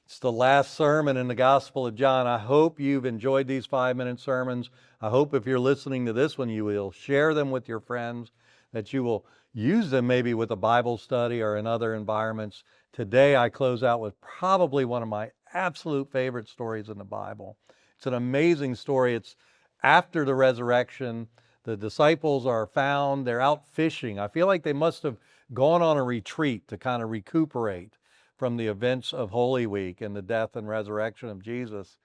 It's the last sermon in the Gospel of John. I hope you've enjoyed these 5-minute sermons. I hope if you're listening to this one, you will share them with your friends, that you will use them maybe with a Bible study or in other environments. Today, I close out with probably one of my absolute favorite stories in the Bible. It's an amazing story. It's after the resurrection. The disciples are found. They're out fishing. I feel like they must have gone on a retreat to kind of recuperate from the events of Holy Week and the death and resurrection of Jesus.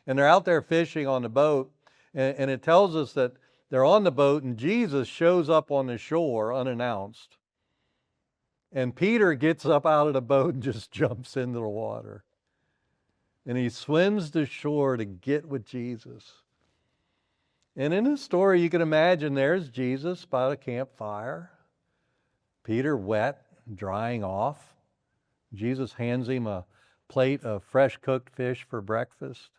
And they're out there fishing on the boat, and it tells us that they're on the boat and Jesus shows up on the shore unannounced. And Peter gets up out of the boat and just jumps into the water. And he swims to shore to get with Jesus. And in this story, you can imagine there's Jesus by the campfire, Peter wet, drying off. Jesus hands him a plate of fresh cooked fish for breakfast.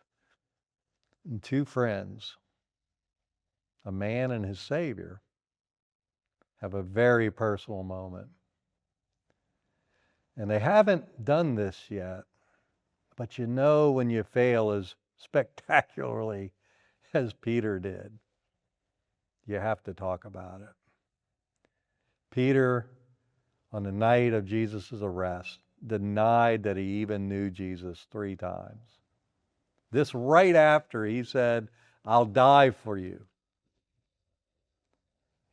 And two friends, a man and his Savior, have a very personal moment. And they haven't done this yet, but you know when you fail as spectacularly as Peter did, you have to talk about it. Peter, on the night of Jesus' arrest, denied that he even knew Jesus 3 times. This right after he said, "I'll die for you."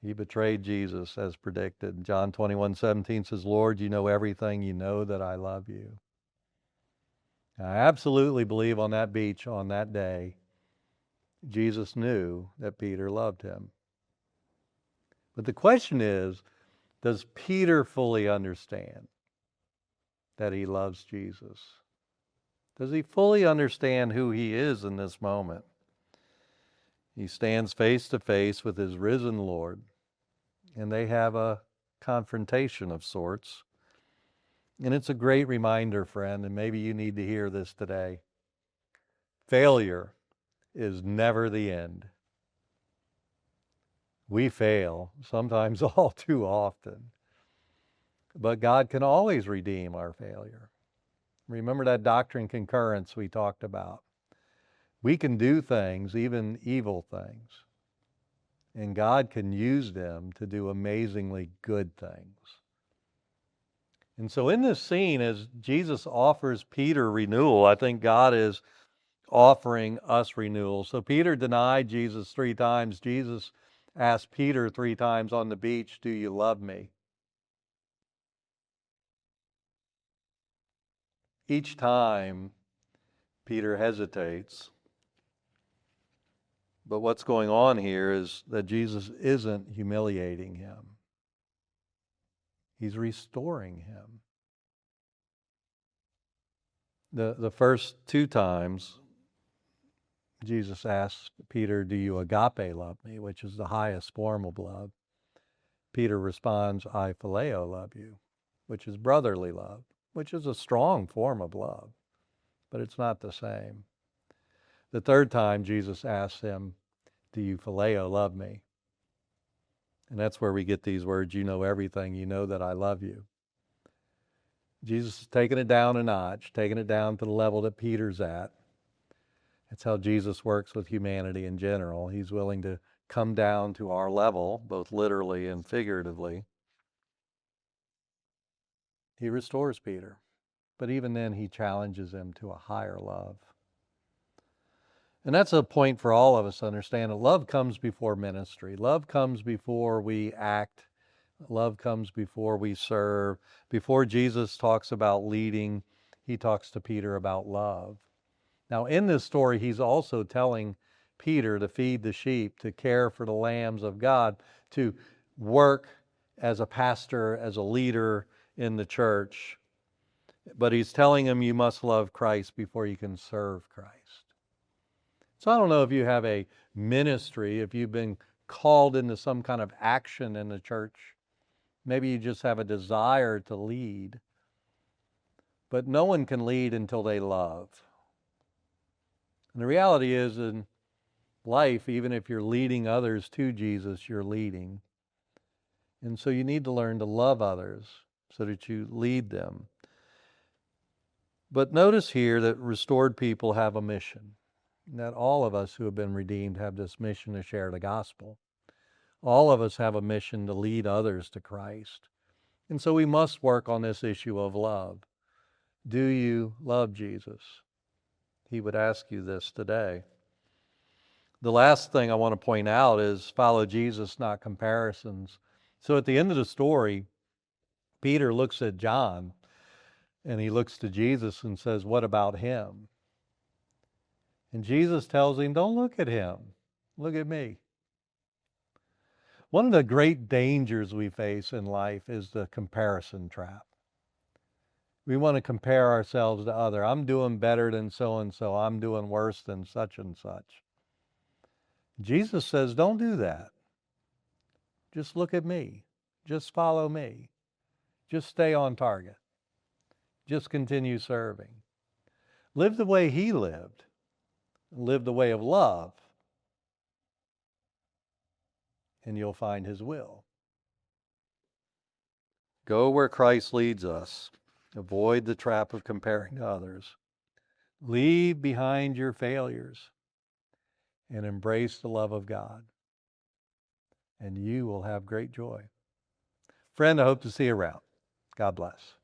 He betrayed Jesus as predicted. John 21:17 says, "Lord, you know everything. You know that I love you." And I absolutely believe on that beach on that day, Jesus knew that Peter loved him. But the question is, does Peter fully understand that he loves Jesus? Does he fully understand who he is in this moment? He stands face to face with his risen Lord, and they have a confrontation of sorts. And it's a great reminder, friend, and maybe you need to hear this today. Failure is never the end. We fail, sometimes all too often. But God can always redeem our failure. Remember that doctrine concurrence we talked about. We can do things, even evil things, and God can use them to do amazingly good things. And so in this scene, as Jesus offers Peter renewal, I think God is offering us renewal. So Peter denied Jesus 3 times. Jesus asked Peter 3 times on the beach, "Do you love me?" Each time, Peter hesitates. But what's going on here is that Jesus isn't humiliating him. He's restoring him. The first 2 times, Jesus asks Peter, "Do you agape love me?" which is the highest form of love. Peter responds, "I phileo love you," which is brotherly love, which is a strong form of love, but it's not the same. The 3rd time, Jesus asks him, "Do you phileo love me?" And that's where we get these words, "You know everything, you know that I love you." Jesus is taking it down a notch, taking it down to the level that Peter's at. That's how Jesus works with humanity in general. He's willing to come down to our level, both literally and figuratively. He restores Peter, but even then he challenges him to a higher love. And that's a point for all of us to understand that love comes before ministry. Love comes before we act. Love comes before we serve. Before Jesus talks about leading, he talks to Peter about love. Now, in this story, he's also telling Peter to feed the sheep, to care for the lambs of God, to work as a pastor, as a leader in the church. But he's telling him you must love Christ before you can serve Christ. So I don't know if you have a ministry, if you've been called into some kind of action in the church. Maybe you just have a desire to lead. But no one can lead until they love. And the reality is in life, even if you're leading others to Jesus, you're leading. And so you need to learn to love others so that you lead them. But notice here that restored people have a mission, that all of us who have been redeemed have this mission to share the gospel. All of us have a mission to lead others to Christ. And so we must work on this issue of love. Do you love Jesus? He would ask you this today. The last thing I want to point out is follow Jesus, not comparisons. So at the end of the story, Peter looks at John and he looks to Jesus and says, "What about him?" And Jesus tells him, "Don't look at him. Look at me." One of the great dangers we face in life is the comparison trap. We want to compare ourselves to other. I'm doing better than so-and-so. I'm doing worse than such and such. Jesus says, don't do that. Just look at me. Just follow me. Just stay on target. Just continue serving. Live the way he lived. Live the way of love. And you'll find his will. Go where Christ leads us. Avoid the trap of comparing to others. Leave behind your failures and embrace the love of God. And you will have great joy. Friend, I hope to see you around. God bless.